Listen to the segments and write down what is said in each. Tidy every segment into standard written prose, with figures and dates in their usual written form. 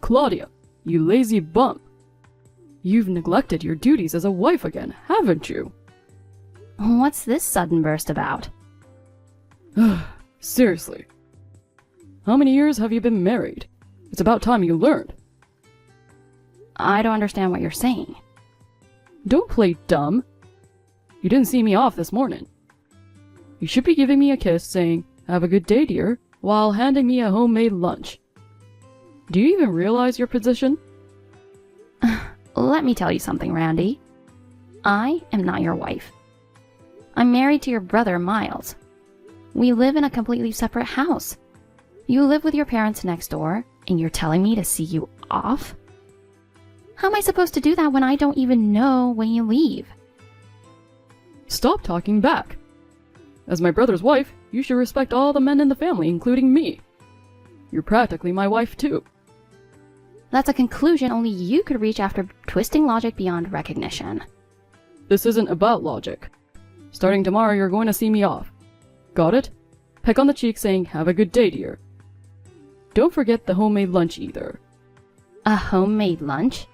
Claudia, you lazy bum. You've neglected your duties as a wife again, haven't you? What's this sudden burst about? Seriously. How many years have you been married? It's about time you learned. I don't understand what you're saying. Don't play dumb. You didn't see me off this morning. You should be giving me a kiss saying, "Have a good day, dear," while handing me a homemade lunch. Do you even realize your position? Let me tell you something, Randy. I am not your wife. I'm married to your brother, Miles. We live in a completely separate house. You live with your parents next door, and you're telling me to see you off? How am I supposed to do that when I don't even know when you leave? Stop talking back. As my brother's wife, you should respect all the men in the family, including me. You're practically my wife, too. That's a conclusion only you could reach after twisting logic beyond recognition. This isn't about logic. Starting tomorrow, you're going to see me off. Got it? Peck on the cheek saying, "Have a good day, dear." Don't forget the homemade lunch either. A homemade lunch?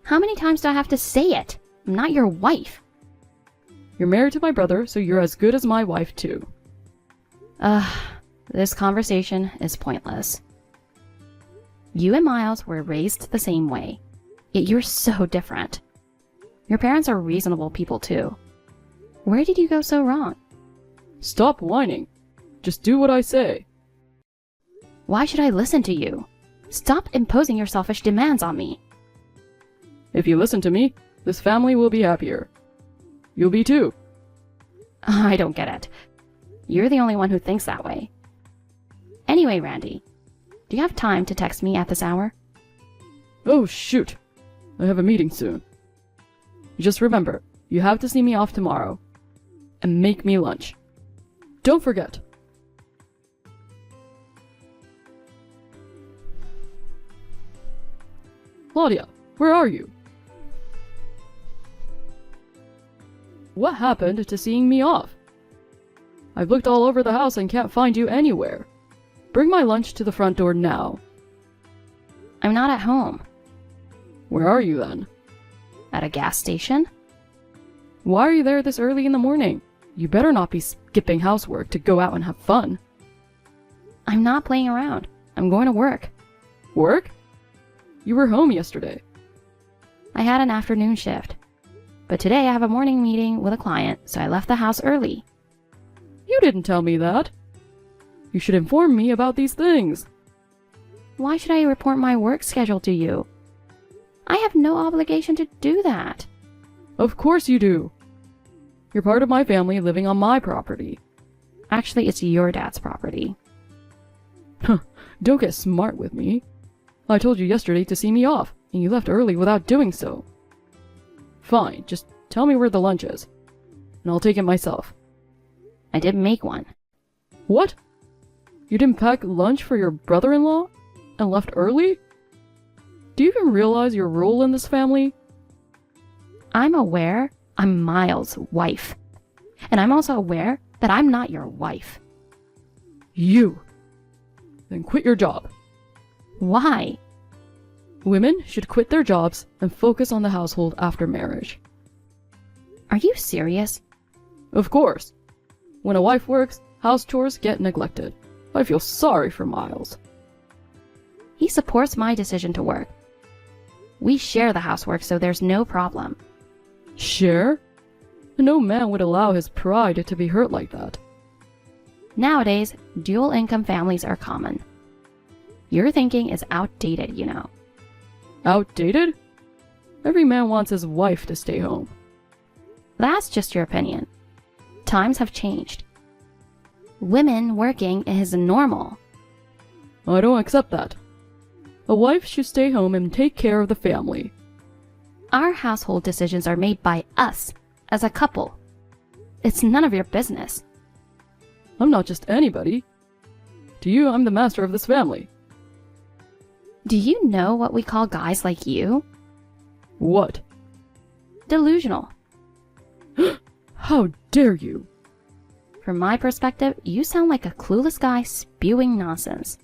How many times do I have to say it? I'm not your wife. You're married to my brother, so you're as good as my wife, too. This conversation is pointless. You and Miles were raised the same way, yet you're so different. Your parents are reasonable people, too. Where did you go so wrong? Stop whining. Just do what I say. Why should I listen to you? Stop imposing your selfish demands on me. If you listen to me, this family will be happier. You'll be too. I don't get it. You're the only one who thinks that way. Anyway, Randy, do you have time to text me at this hour? Oh, shoot. I have a meeting soon. Just remember, you have to see me off tomorrow. And make me lunch. Don't forget. Claudia, where are you? What happened to seeing me off? I've looked all over the house and can't find you anywhere. Bring my lunch to the front door now. I'm not at home. Where are you then? At a gas station? Why are you there this early in the morning? You better not be skipping housework to go out and have fun. I'm not playing around. I'm going to work. Work? You were home yesterday. I had an afternoon shift. But today I have a morning meeting with a client, so I left the house early. You didn't tell me that. You should inform me about these things. Why should I report my work schedule to you? I have no obligation to do that. Of course you do. You're part of my family living on my property. Actually, it's your dad's property. Don't get smart with me. I told you yesterday to see me off, and you left early without doing so. Fine, just tell me where the lunch is, and I'll take it myself. I didn't make one. What? You didn't pack lunch for your brother-in-law and left early? Do you even realize your role in this family? I'm aware I'm Miles' wife. And I'm also aware that I'm not your wife. You. Then quit your job. Why? Women should quit their jobs and focus on the household after marriage. Are you serious? Of course. When a wife works, house chores get neglected. I feel sorry for Miles. He supports my decision to work. We share the housework, so there's no problem. Share? No man would allow his pride to be hurt like that. Nowadays, dual-income families are common. Your thinking is outdated, you know. Outdated? Every man wants his wife to stay home. That's just your opinion. Times have changed. Women working is normal. I don't accept that. A wife should stay home and take care of the family. Our household decisions are made by us, as a couple. It's none of your business. I'm not just anybody. To you, I'm the master of this family. Do you know what we call guys like you? What? Delusional. How dare you? From my perspective, you sound like a clueless guy spewing nonsense.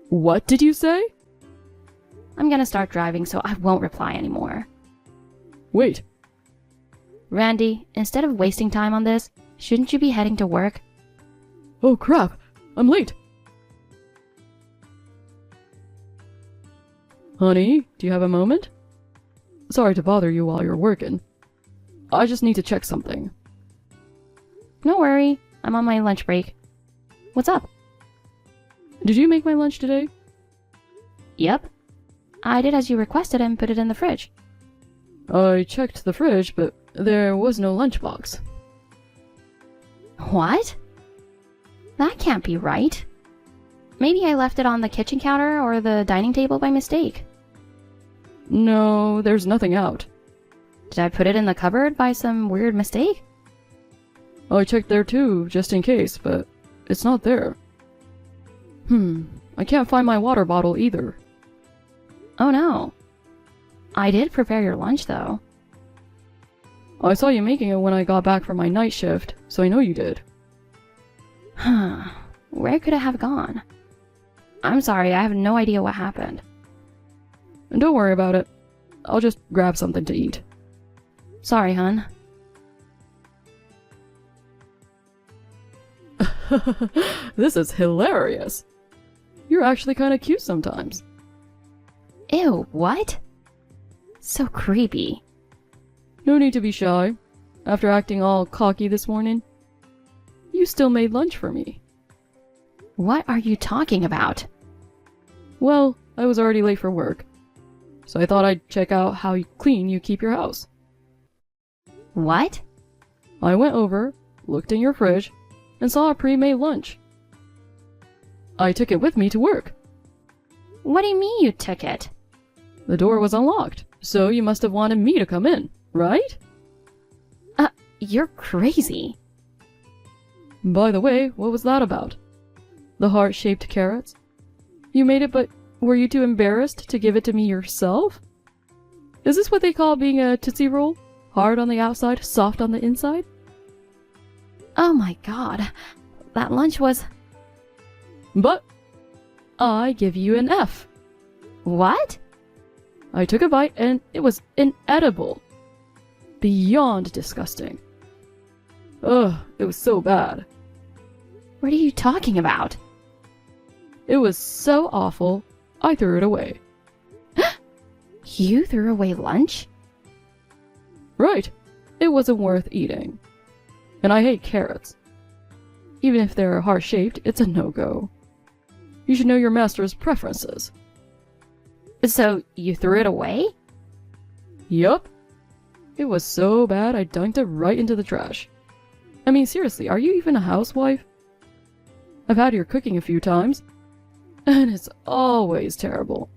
What did you say? I'm gonna start driving, so I won't reply anymore. Wait. Randy, instead of wasting time on this, shouldn't you be heading to work? Oh crap, I'm late. Honey, do you have a moment? Sorry to bother you while you're working. I just need to check something. No worry, I'm on my lunch break. What's up? Did you make my lunch today? Yep. I did as you requested and put it in the fridge. I checked the fridge, but there was no lunchbox. What? That can't be right. Maybe I left it on the kitchen counter or the dining table by mistake. No, there's nothing out. Did I put it in the cupboard by some weird mistake? I checked there too, just in case, but it's not there. I can't find my water bottle either. Oh no. I did prepare your lunch though. I saw you making it when I got back from my night shift, so I know you did. Where could it have gone? I'm sorry, I have no idea what happened. And don't worry about it. I'll just grab something to eat. Sorry, hun. This is hilarious. You're actually kind of cute sometimes. Ew, what? So creepy. No need to be shy. After acting all cocky this morning, you still made lunch for me. What are you talking about? Well, I was already late for work, so I thought I'd check out how clean you keep your house. What? I went over, looked in your fridge, and saw a pre-made lunch. I took it with me to work. What do you mean you took it? The door was unlocked, so you must have wanted me to come in, right? You're crazy. By the way, what was that about? The heart-shaped carrots? You made it, but were you too embarrassed to give it to me yourself? Is this what they call being a Tootsie Roll? Hard on the outside, soft on the inside? Oh my god. That lunch was... But I give you an F. What? I took a bite and it was inedible. Beyond disgusting. Ugh, it was so bad. What are you talking about? It was so awful, I threw it away. You threw away lunch? Right. It wasn't worth eating. And I hate carrots. Even if they're heart-shaped, it's a no-go. You should know your master's preferences. So, you threw it away? Yup. It was so bad I dunked it right into the trash. I mean, seriously, are you even a housewife? I've had your cooking a few times, and it's always terrible.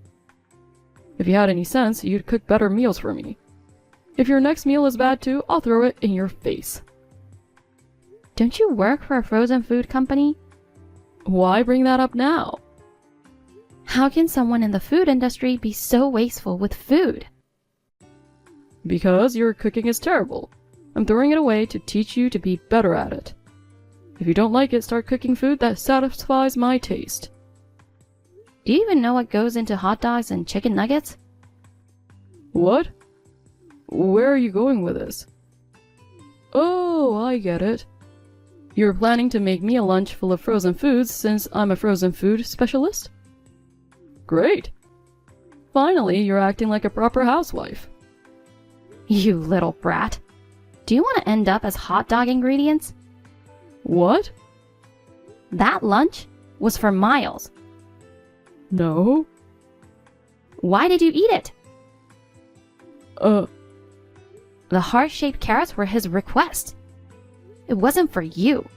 If you had any sense, you'd cook better meals for me. If your next meal is bad too, I'll throw it in your face. Don't you work for a frozen food company? Why bring that up now? How can someone in the food industry be so wasteful with food? Because your cooking is terrible. I'm throwing it away to teach you to be better at it. If you don't like it, start cooking food that satisfies my taste. Do you even know what goes into hot dogs and chicken nuggets? What? Where are you going with this? Oh, I get it. You're planning to make me a lunch full of frozen foods since I'm a frozen food specialist? Great. Finally, you're acting like a proper housewife. You little brat. Do you want to end up as hot dog ingredients? What? That lunch was for Miles. No. Why did you eat it? The heart-shaped carrots were his request. It wasn't for you.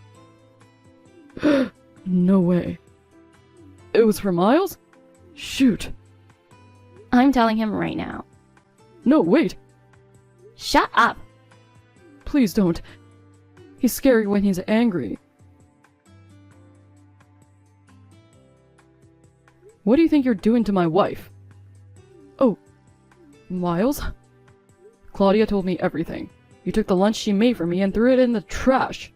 No way. It was for Miles? Shoot. I'm telling him right now. No, wait. Shut up. Please don't. He's scary when he's angry. What do you think you're doing to my wife? Oh, Miles? Claudia told me everything. You took the lunch she made for me and threw it in the trash.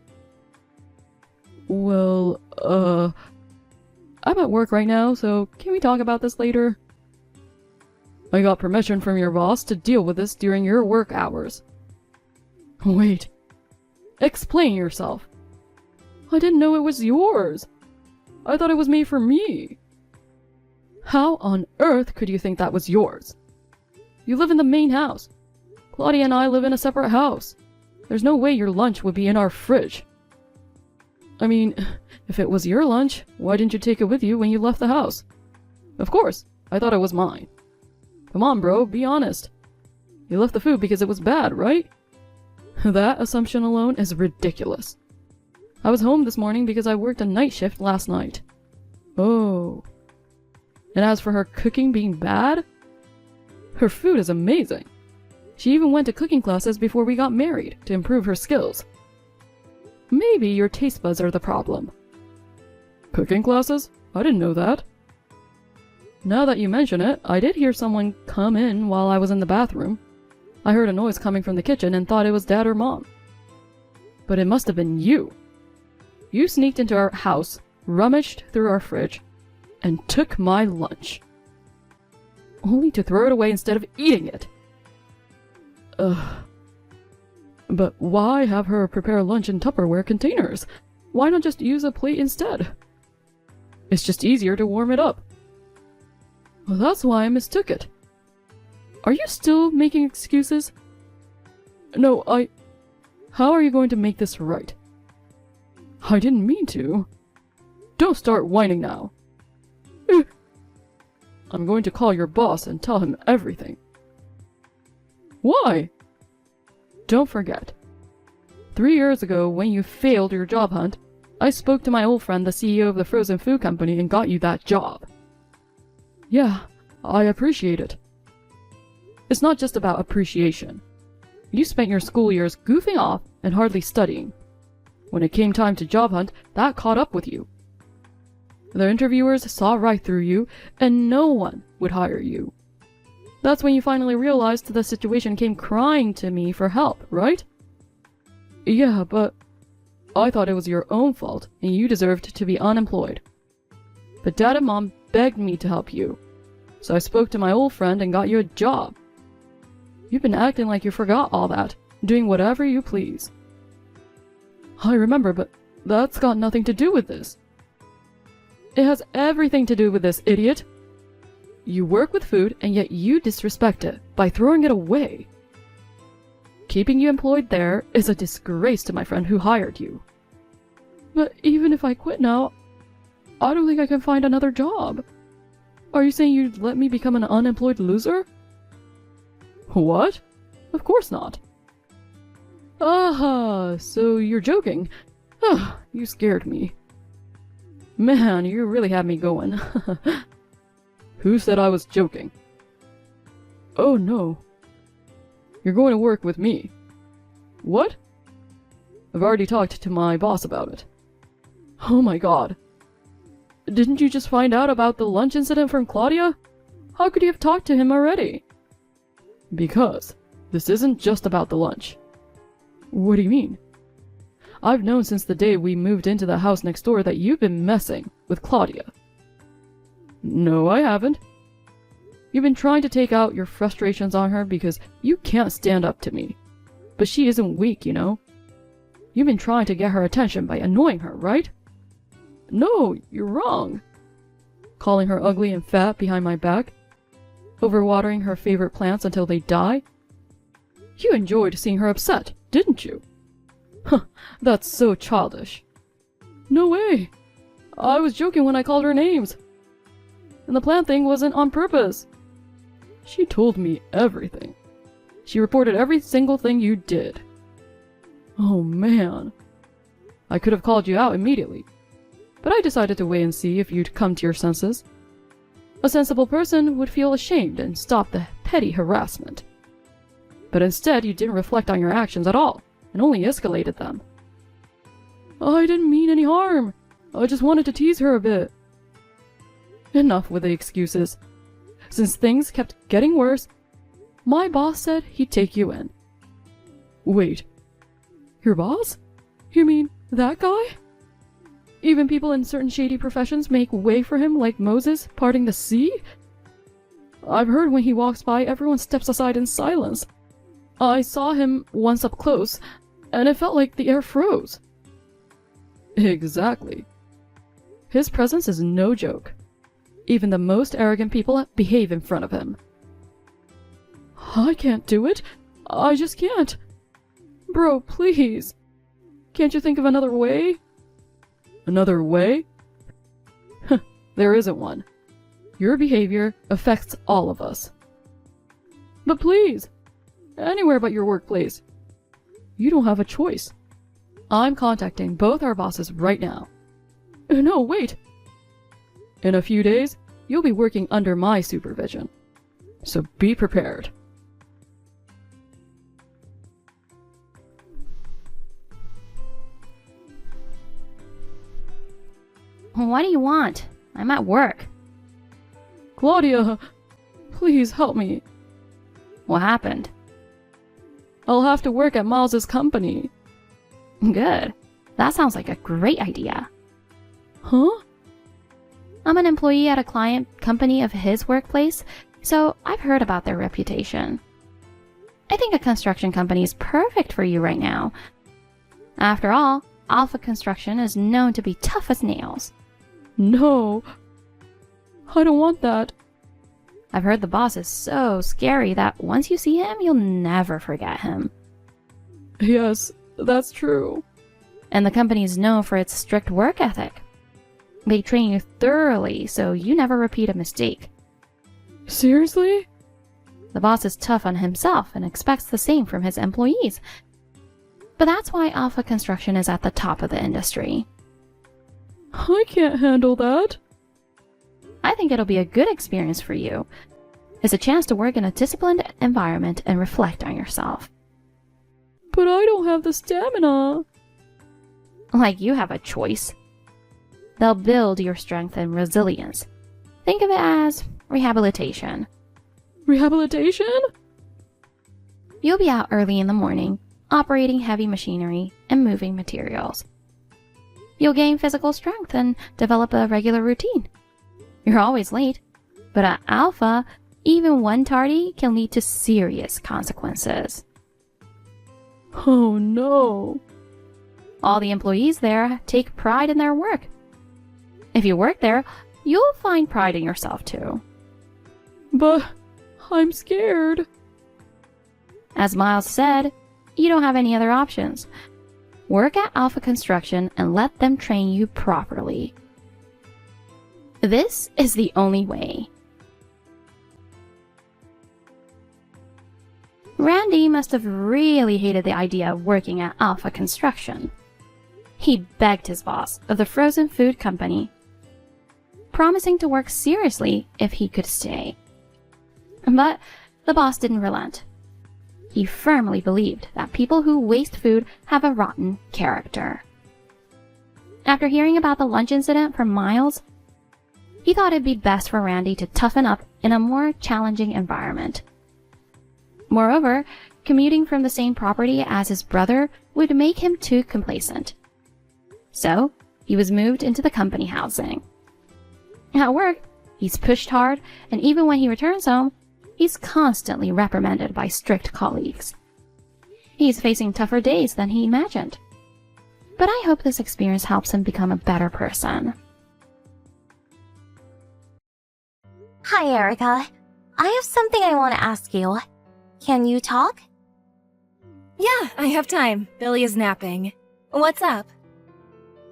Well, I'm at work right now, so can we talk about this later? I got permission from your boss to deal with this during your work hours. Wait. Explain yourself. I didn't know it was yours. I thought it was made for me. How on earth could you think that was yours? You live in the main house. Claudia and I live in a separate house. There's no way your lunch would be in our fridge. I mean, if it was your lunch, why didn't you take it with you when you left the house? Of course, I thought it was mine. Come on, bro, be honest. You left the food because it was bad, right? That assumption alone is ridiculous. I was home this morning because I worked a night shift last night. Oh. And as for her cooking being bad, her food is amazing. She even went to cooking classes before we got married to improve her skills. Maybe your taste buds are the problem. Cooking classes? I didn't know that. Now that you mention it, I did hear someone come in while I was in the bathroom. I heard a noise coming from the kitchen and thought it was Dad or Mom. But it must have been you. You sneaked into our house, rummaged through our fridge, and took my lunch. Only to throw it away instead of eating it. Ugh. But why have her prepare lunch in Tupperware containers? Why not just use a plate instead? It's just easier to warm it up. Well, that's why I mistook it. Are you still making excuses? No, How are you going to make this right? I didn't mean to. Don't start whining now. I'm going to call your boss and tell him everything. Why? Don't forget. 3 years ago, when you failed your job hunt, I spoke to my old friend, the CEO of the frozen food company, and got you that job. Yeah, I appreciate it. It's not just about appreciation. You spent your school years goofing off and hardly studying. When it came time to job hunt, that caught up with you. The interviewers saw right through you, and no one would hire you. That's when you finally realized the situation came crying to me for help, right? Yeah, but I thought it was your own fault, and you deserved to be unemployed. But Dad and Mom begged me to help you, so I spoke to my old friend and got you a job. You've been acting like you forgot all that, doing whatever you please. I remember, but that's got nothing to do with this. It has everything to do with this, idiot. You work with food, and yet you disrespect it by throwing it away. Keeping you employed there is a disgrace to my friend who hired you. But even if I quit now, I don't think I can find another job. Are you saying you'd let me become an unemployed loser? What? Of course not. Aha, so you're joking. Ah, you scared me. Man, you really had me going. Who said I was joking? Oh no. You're going to work with me. What? I've already talked to my boss about it. Oh my god. Didn't you just find out about the lunch incident from Claudia? How could you have talked to him already? Because this isn't just about the lunch. What do you mean? I've known since the day we moved into the house next door that you've been messing with Claudia. No, I haven't. You've been trying to take out your frustrations on her because you can't stand up to me. But she isn't weak, you know. You've been trying to get her attention by annoying her, right? No, you're wrong. Calling her ugly and fat behind my back. Overwatering her favorite plants until they die. You enjoyed seeing her upset, didn't you? Huh, that's so childish. No way. I was joking when I called her names. And the plant thing wasn't on purpose. She told me everything. She reported every single thing you did. Oh man. I could have called you out immediately, but I decided to wait and see if you'd come to your senses. A sensible person would feel ashamed and stop the petty harassment. But instead, you didn't reflect on your actions at all, and only escalated them. I didn't mean any harm. I just wanted to tease her a bit. Enough with the excuses. Since things kept getting worse, my boss said he'd take you in. Wait. Your boss? You mean that guy? Even people in certain shady professions make way for him like Moses parting the sea? I've heard when he walks by, everyone steps aside in silence. I saw him once up close, and it felt like the air froze. Exactly. His presence is no joke. Even the most arrogant people behave in front of him. I can't do it. I just can't. Bro, please. Can't you think of another way? Another way? There isn't one. Your behavior affects all of us. But please, anywhere but your workplace. You don't have a choice. I'm contacting both our bosses right now. No, wait. In a few days, you'll be working under my supervision. So be prepared. What do you want? I'm at work. Claudia, please help me. What happened? I'll have to work at Miles's company. Good. That sounds like a great idea. Huh? I'm an employee at a client company of his workplace, so I've heard about their reputation. I think a construction company is perfect for you right now. After all, Alpha Construction is known to be tough as nails. No. I don't want that. I've heard the boss is so scary that once you see him, you'll never forget him. Yes, that's true. And the company is known for its strict work ethic. They train you thoroughly so you never repeat a mistake. Seriously? The boss is tough on himself and expects the same from his employees. But that's why Alpha Construction is at the top of the industry. I can't handle that. I think it'll be a good experience for you. It's a chance to work in a disciplined environment and reflect on yourself. But I don't have the stamina. Like you have a choice. They'll build your strength and resilience. Think of it as rehabilitation. Rehabilitation? You'll be out early in the morning, operating heavy machinery and moving materials. You'll gain physical strength and develop a regular routine. You're always late, but at Alpha, even one tardy can lead to serious consequences. Oh no. All the employees there take pride in their work. If you work there, you'll find pride in yourself too. But I'm scared. As Miles said, you don't have any other options. Work at Alpha Construction and let them train you properly. This is the only way. Randy must have really hated the idea of working at Alpha Construction. He begged his boss of the frozen food company, promising to work seriously if he could stay. But the boss didn't relent. He firmly believed that people who waste food have a rotten character. After hearing about the lunch incident from Miles, he thought it'd be best for Randy to toughen up in a more challenging environment. Moreover, commuting from the same property as his brother would make him too complacent. So, he was moved into the company housing. At work, he's pushed hard, and even when he returns home, he's constantly reprimanded by strict colleagues. He's facing tougher days than he imagined. But I hope this experience helps him become a better person. Hi, Erica. I have something I want to ask you. Can you talk? Yeah, I have time. Billy is napping. What's up?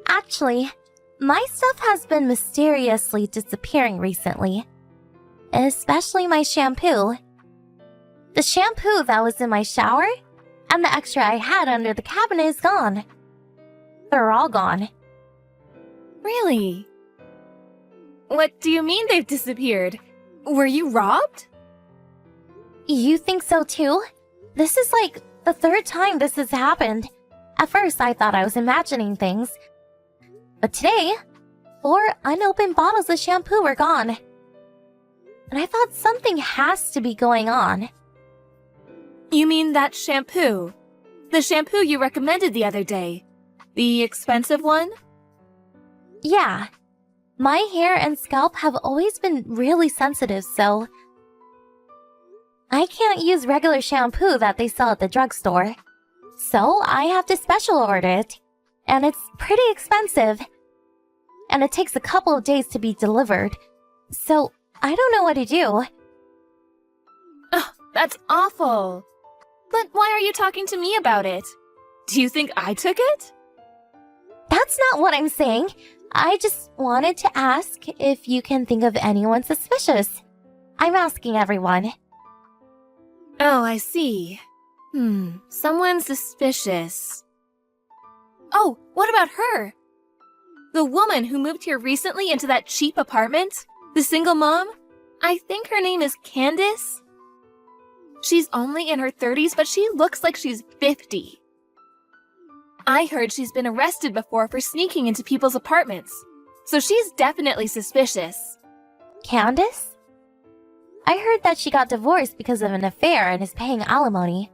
Actually, my stuff has been mysteriously disappearing recently. Especially my shampoo. The shampoo that was in my shower and the extra I had under the cabinet is gone. They're all gone. Really? What do you mean they've disappeared? Were you robbed? You think so too? This is like the third time this has happened. At first I thought I was imagining things. But today, 4 unopened bottles of shampoo were gone. And I thought something has to be going on. You mean that shampoo? The shampoo you recommended the other day? The expensive one? Yeah. My hair and scalp have always been really sensitive, so I can't use regular shampoo that they sell at the drugstore. So I have to special order it. And it's pretty expensive. And it takes a couple of days to be delivered. So I don't know what to do. Ugh, that's awful. But why are you talking to me about it? Do you think I took it? That's not what I'm saying. I just wanted to ask if you can think of anyone suspicious. I'm asking everyone. Oh, I see. Someone suspicious. Oh, what about her? The woman who moved here recently into that cheap apartment? The single mom? I think her name is Candace. She's only in her 30s, but she looks like she's 50. I heard she's been arrested before for sneaking into people's apartments, so she's definitely suspicious. Candace? I heard that she got divorced because of an affair and is paying alimony.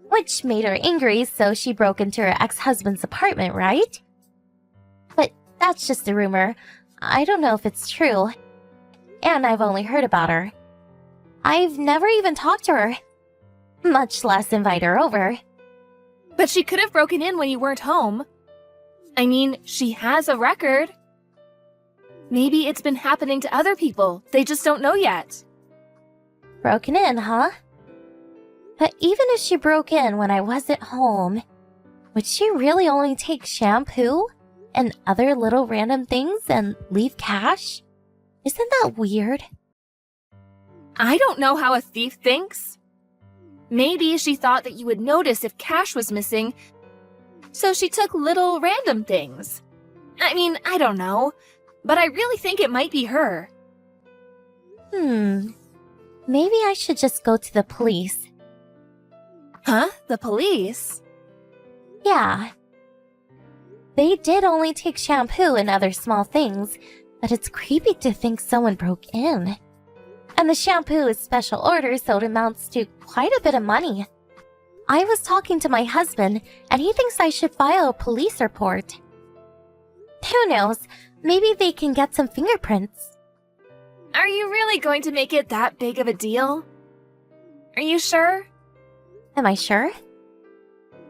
Which made her angry, so she broke into her ex-husband's apartment, right? But that's just a rumor. I don't know if it's true. And I've only heard about her. I've never even talked to her. Much less invite her over. But she could have broken in when you weren't home. I mean, she has a record. Maybe it's been happening to other people. They just don't know yet. Broken in, huh? But even if she broke in when I wasn't home, would she really only take shampoo and other little random things and leave cash? Isn't that weird? I don't know how a thief thinks. Maybe she thought that you would notice if cash was missing, so she took little random things. I mean, I don't know, but I really think it might be her. Maybe I should just go to the police. Huh? The police? Yeah. They did only take shampoo and other small things, but it's creepy to think someone broke in. And the shampoo is special order, so it amounts to quite a bit of money. I was talking to my husband, and he thinks I should file a police report. Who knows? Maybe they can get some fingerprints. Are you really going to make it that big of a deal? Are you sure? Am I sure?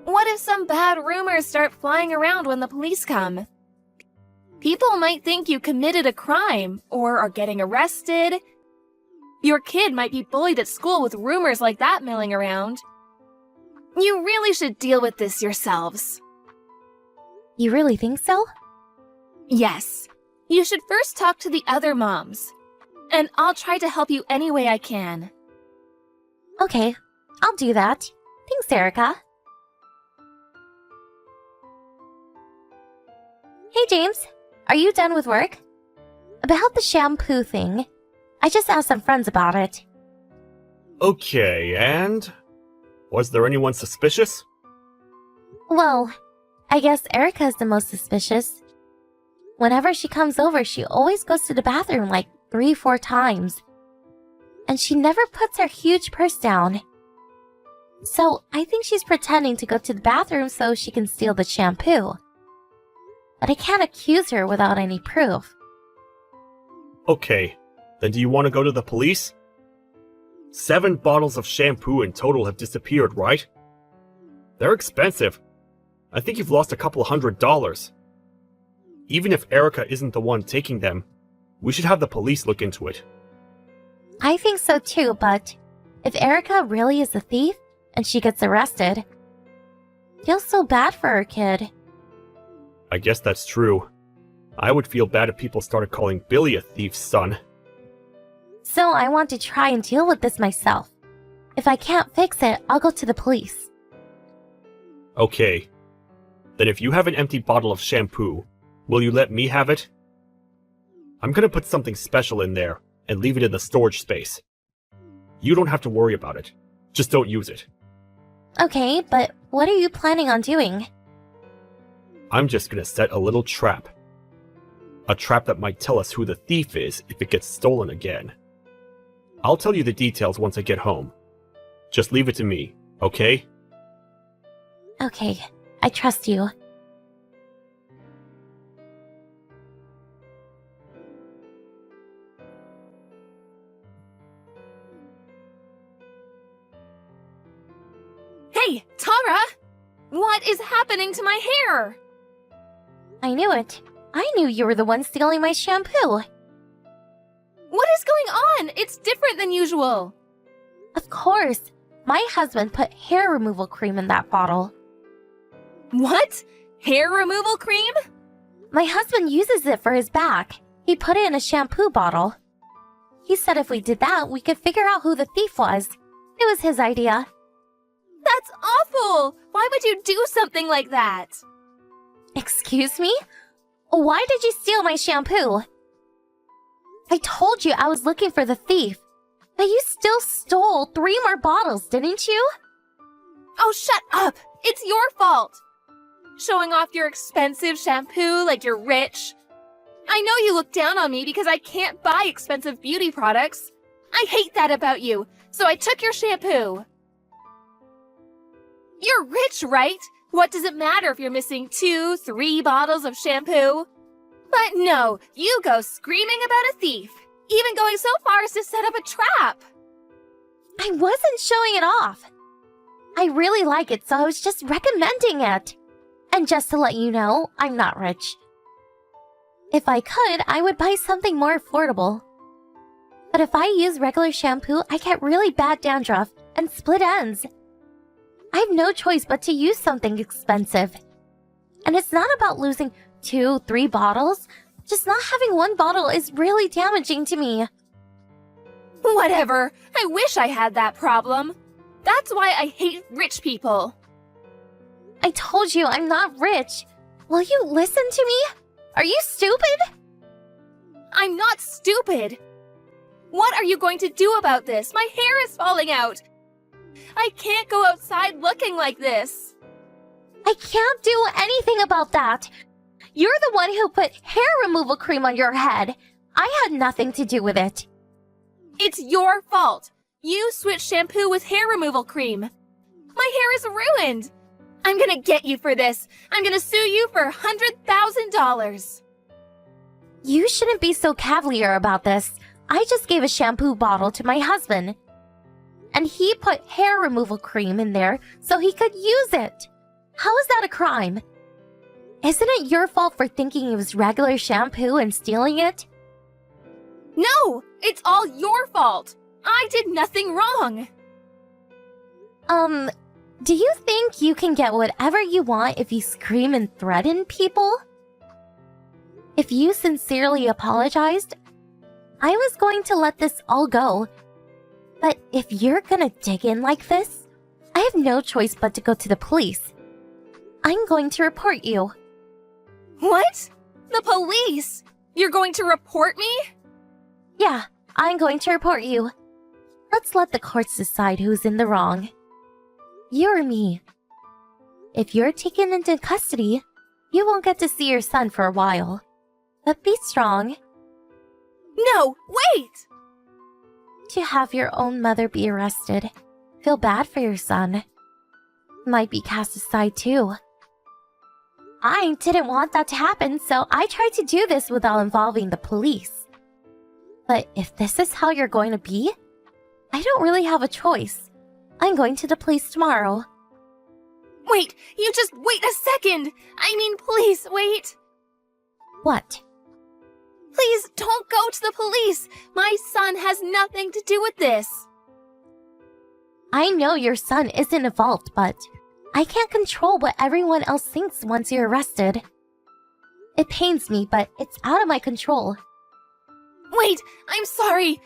What if some bad rumors start flying around when the police come? People might think you committed a crime or are getting arrested. Your kid might be bullied at school with rumors like that milling around. You really should deal with this yourselves. You really think so? Yes. You should first talk to the other moms. And I'll try to help you any way I can. Okay, I'll do that. Thanks, Erica. Hey, James. Are you done with work? About the shampoo thing. I just asked some friends about it. Okay, and? Was there anyone suspicious? Well, I guess Erica is the most suspicious. Whenever she comes over, she always goes to the bathroom like 3-4 times. And she never puts her huge purse down. So I think she's pretending to go to the bathroom so she can steal the shampoo. But I can't accuse her without any proof. Okay, then do you want to go to the police? 7 bottles of shampoo in total have disappeared, right? They're expensive. I think you've lost a couple $100. Even if Erica isn't the one taking them, we should have the police look into it. I think so too, but if Erica really is a thief and she gets arrested, feel so bad for her kid. I guess that's true. I would feel bad if people started calling Billy a thief's son. So I want to try and deal with this myself. If I can't fix it, I'll go to the police. Okay. Then if you have an empty bottle of shampoo, will you let me have it? I'm gonna put something special in there and leave it in the storage space. You don't have to worry about it. Just don't use it. Okay, but what are you planning on doing? I'm just gonna set a little trap. A trap that might tell us who the thief is if it gets stolen again. I'll tell you the details once I get home. Just leave it to me, okay? Okay, I trust you. Hey, Tara! What is happening to my hair? I knew it. I knew you were the one stealing my shampoo. What is going on? It's different than usual. Of course. My husband put hair removal cream in that bottle. What? Hair removal cream? My husband uses it for his back. He put it in a shampoo bottle. He said if we did that, we could figure out who the thief was. It was his idea. That's awful! Why would you do something like that? Excuse me? Why did you steal my shampoo? I told you I was looking for the thief. But you still stole 3 more bottles, didn't you? Oh, shut up! It's your fault! Showing off your expensive shampoo like you're rich. I know you look down on me because I can't buy expensive beauty products. I hate that about you, so I took your shampoo. You're rich, right? What does it matter if you're missing 2, 3 bottles of shampoo? But no, you go screaming about a thief, even going so far as to set up a trap. I wasn't showing it off. I really like it, so I was just recommending it. And just to let you know, I'm not rich. If I could, I would buy something more affordable. But if I use regular shampoo, I get really bad dandruff and split ends. I have no choice but to use something expensive. And it's not about losing 2, 3 bottles. Just not having 1 bottle is really damaging to me. Whatever. I wish I had that problem. That's why I hate rich people. I told you I'm not rich. Will you listen to me? Are you stupid? I'm not stupid. What are you going to do about this? My hair is falling out. I can't go outside looking like this. I can't do anything about that. You're the one who put hair removal cream on your head. I had nothing to do with it. It's your fault. You switched shampoo with hair removal cream. My hair is ruined. I'm gonna get you for this. I'm gonna sue you for $100,000. You shouldn't be so cavalier about this. I just gave a shampoo bottle to my husband. And he put hair removal cream in there so he could use it. How is that a crime? Isn't it your fault for thinking it was regular shampoo and stealing it? No, it's all your fault. I did nothing wrong. Do you think you can get whatever you want if you scream and threaten people? If you sincerely apologized, I was going to let this all go. But if you're gonna dig in like this, I have no choice but to go to the police. I'm going to report you. What? The police? You're going to report me? Yeah, I'm going to report you. Let's let the courts decide who's in the wrong. You or me. If you're taken into custody, you won't get to see your son for a while. But be strong. No, wait! To have your own mother be arrested. Feel bad for your son. Might be cast aside too. I didn't want that to happen, so I tried to do this without involving the police. But if this is how you're going to be, I don't really have a choice. I'm going to the police tomorrow. Wait, you just wait a second! I mean, please, wait! What? Please don't go to the police! My son has nothing to do with this! I know your son isn't involved, but I can't control what everyone else thinks once you're arrested. It pains me, but it's out of my control. Wait, I'm sorry!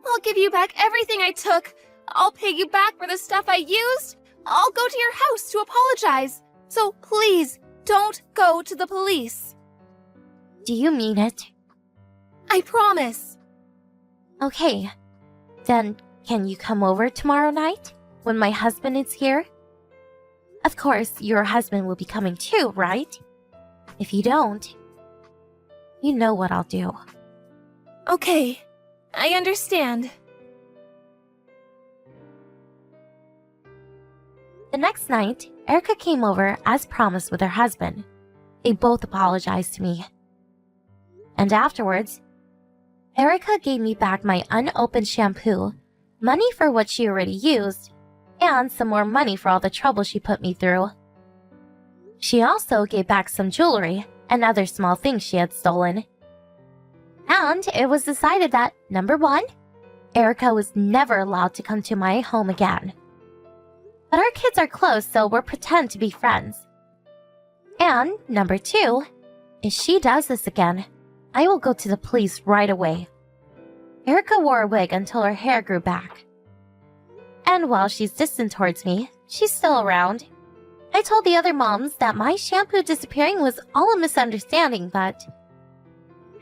I'll give you back everything I took. I'll pay you back for the stuff I used. I'll go to your house to apologize. So please, don't go to the police. Do you mean it? I promise. Okay. Then, can you come over tomorrow night when my husband is here? Of course, your husband will be coming too, right? If you don't, you know what I'll do. Okay, I understand. The next night, Erica came over as promised with her husband. They both apologized to me. And afterwards, Erica gave me back my unopened shampoo, money for what she already used, and some more money for all the trouble she put me through. She also gave back some jewelry and other small things she had stolen. And it was decided that, number 1, Erica was never allowed to come to my home again. But our kids are close, so we'll pretend to be friends. And number 2, if she does this again, I will go to the police right away. Erica wore a wig until her hair grew back. And while she's distant towards me, she's still around. I told the other moms that my shampoo disappearing was all a misunderstanding, but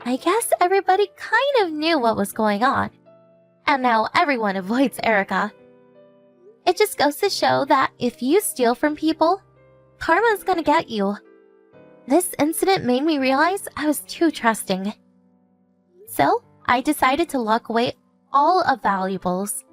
I guess everybody kind of knew what was going on. And now everyone avoids Erica. It just goes to show that if you steal from people, karma's gonna get you. This incident made me realize I was too trusting. So, I decided to lock away all of valuables.